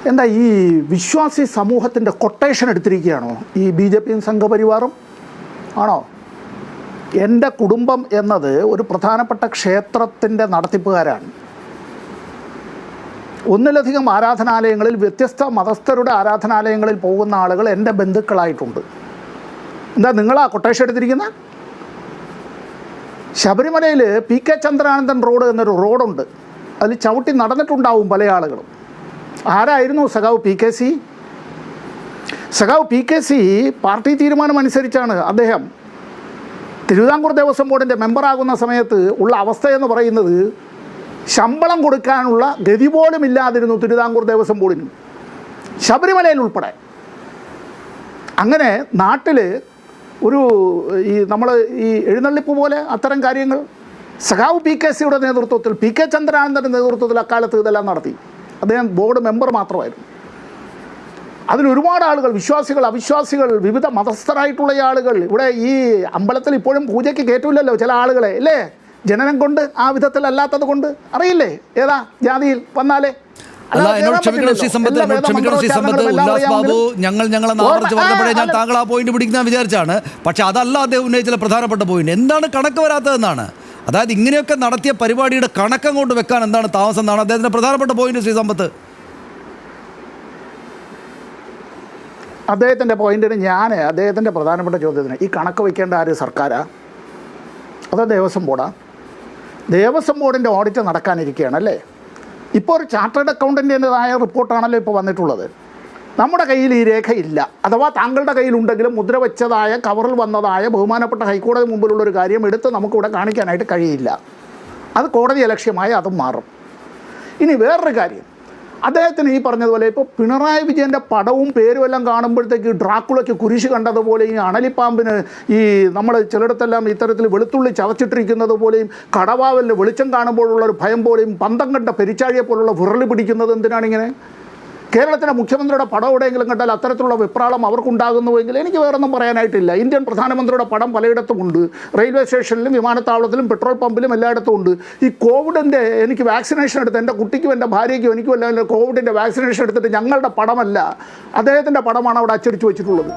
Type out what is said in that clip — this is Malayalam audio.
എന്താ ഈ വിശ്വാസി സമൂഹത്തിൻ്റെ കൊട്ടേഷൻ എടുത്തിരിക്കുകയാണോ ഈ BJPയും സംഘപരിവാറും? ആണോ? എൻ്റെ കുടുംബം എന്നത് ഒരു പ്രധാനപ്പെട്ട ക്ഷേത്രത്തിൻ്റെ നടത്തിപ്പുകാരാണ്. ഒന്നിലധികം ആരാധനാലയങ്ങളിൽ, വ്യത്യസ്ത മതസ്ഥരുടെ ആരാധനാലയങ്ങളിൽ പോകുന്ന ആളുകൾ എൻ്റെ ബന്ധുക്കളായിട്ടുണ്ട്. എന്താ നിങ്ങളാ കൊട്ടേഷൻ എടുത്തിരിക്കുന്നത്? ശബരിമലയിൽ PK ചന്ദ്രാനന്ദൻ റോഡ് എന്നൊരു റോഡുണ്ട്. അതിൽ ചവിട്ടി നടന്നിട്ടുണ്ടാവും പല ആളുകളും. ആരായിരുന്നു സഖാവ് PKC? സഖാവ് PKC പാർട്ടി തീരുമാനം അനുസരിച്ചാണ് അദ്ദേഹം തിരുവിതാംകൂർ ദേവസ്വം ബോർഡിൻ്റെ മെമ്പറാകുന്ന സമയത്ത് ഉള്ള അവസ്ഥയെന്ന് പറയുന്നത് ശമ്പളം കൊടുക്കാനുള്ള ഗതി പോലും ഇല്ലാതിരുന്നു തിരുവിതാംകൂർ ദേവസ്വം ബോർഡിന്, ശബരിമലയിൽ ഉൾപ്പെടെ. അങ്ങനെ നാട്ടിൽ ഒരു നമ്മൾ ഈ എഴുന്നള്ളിപ്പ് പോലെ അത്തരം കാര്യങ്ങൾ സഖാവ് PKCയുടെ നേതൃത്വത്തിൽ, PK ചന്ദ്രാനന്ദൻ്റെ നേതൃത്വത്തിൽ അക്കാലത്ത് ഇതെല്ലാം നടത്തി. അദ്ദേഹം ബോർഡ് മെമ്പർ മാത്രമായിരുന്നു. അതിലൊരുപാട് ആളുകൾ, വിശ്വാസികൾ, അവിശ്വാസികൾ, വിവിധ മതസ്ഥരായിട്ടുള്ള ആളുകൾ. ഇവിടെ ഈ അമ്പലത്തിൽ ഇപ്പോഴും പൂജയ്ക്ക് കയറ്റില്ലല്ലോ ചില ആളുകളെ, അല്ലേ? ജനനം കൊണ്ട്, ആ വിധത്തിലല്ലാത്തത് കൊണ്ട്. അറിയില്ലേ ഏതാ ജാതിയിൽ വന്നാലേ? ഞാൻ താങ്കൾ ആ പോയിന്റ് പിടിക്കുന്ന വിചാരിച്ചാണ്. പക്ഷെ അതല്ല അദ്ദേഹം ഉന്നയിച്ച പ്രധാനപ്പെട്ട പോയിന്റ്. എന്താണ് കണക്ക് വരാത്തതെന്നാണ്. അതായത് ഇങ്ങനെയൊക്കെ നടത്തിയ പരിപാടിയുടെ കണക്കങ്ങോട്ട് വെക്കാൻ എന്താണ് താമസം എന്നാണ് അദ്ദേഹത്തിന്റെ പ്രധാനപ്പെട്ട പോയിന്റ്. ശ്രീ സമ്പത്ത്, അദ്ദേഹത്തിൻ്റെ പോയിന്റിന് അദ്ദേഹത്തിൻ്റെ പ്രധാനപ്പെട്ട ചോദ്യത്തിന് ഈ കണക്ക് വയ്ക്കേണ്ട ആര്? സർക്കാരാ അതോ ദേവസ്വം ബോർഡാ? ദേവസ്വം ബോർഡിൻ്റെ ഓഡിറ്റ് നടക്കാനിരിക്കുകയാണ്, അല്ലേ? ഇപ്പോൾ ഒരു ചാർട്ടേഡ് അക്കൗണ്ടൻറ്റിൻ്റെതായ റിപ്പോർട്ടാണല്ലോ ഇപ്പോൾ വന്നിട്ടുള്ളത്. നമ്മുടെ കയ്യിൽ ഈ രേഖയില്ല. അഥവാ താങ്കളുടെ കയ്യിലുണ്ടെങ്കിലും മുദ്ര വെച്ചതായ, കവറിൽ വന്നതായ, ബഹുമാനപ്പെട്ട ഹൈക്കോടതി മുമ്പിലുള്ളൊരു കാര്യം എടുത്ത് നമുക്കിവിടെ കാണിക്കാനായിട്ട് കഴിയില്ല. അത് കോടതി അലക്ഷ്യമായി അതും മാറും. ഇനി വേറൊരു കാര്യം, അദ്ദേഹത്തിന് ഈ പറഞ്ഞതുപോലെ ഇപ്പോൾ പിണറായി വിജയൻ്റെ പടവും പേരും എല്ലാം കാണുമ്പോഴത്തേക്ക് ഡ്രാക്കുളയ്ക്ക് കുരിശ് കണ്ടതുപോലെ, ഈ അണലിപ്പാമ്പിന് ഈ നമ്മൾ ചിലയിടത്തെല്ലാം ഇത്തരത്തിൽ വെളുത്തുള്ളി ചതച്ചിട്ടിരിക്കുന്നത് പോലെയും, കടവാവലിന് വെളിച്ചം കാണുമ്പോഴുള്ളൊരു ഭയം പോലെയും, പന്തം കണ്ട പെരിച്ചാഴിയെ പോലുള്ള വിറളി പിടിക്കുന്നത് എന്തിനാണിങ്ങനെ? കേരളത്തിൻ്റെ മുഖ്യമന്ത്രിയുടെ പടം എവിടെയെങ്കിലും കണ്ടാൽ അത്തരത്തിലുള്ള വെപ്രാളം അവർക്കുണ്ടാകുന്നുവെങ്കിൽ എനിക്ക് വേറൊന്നും പറയാനായിട്ടില്ല. ഇന്ത്യൻ പ്രധാനമന്ത്രിയുടെ പടം പലയിടത്തുമുണ്ട്. റെയിൽവേ സ്റ്റേഷനിലും വിമാനത്താവളത്തിലും പെട്രോൾ പമ്പിലും എല്ലായിടത്തും ഉണ്ട്. ഈ കോവിഡിൻ്റെ എനിക്ക് വാക്സിനേഷൻ എടുത്ത് എൻ്റെ കുട്ടിക്കും എൻ്റെ ഭാര്യയ്ക്കും എനിക്കും എല്ലാം കോവിഡിൻ്റെ വാക്സിനേഷൻ എടുത്തിട്ട് ഞങ്ങളുടെ പടമല്ല, അദ്ദേഹത്തിൻ്റെ പടമാണ് അവിടെ അച്ചടിച്ച് വെച്ചിട്ടുള്ളത്.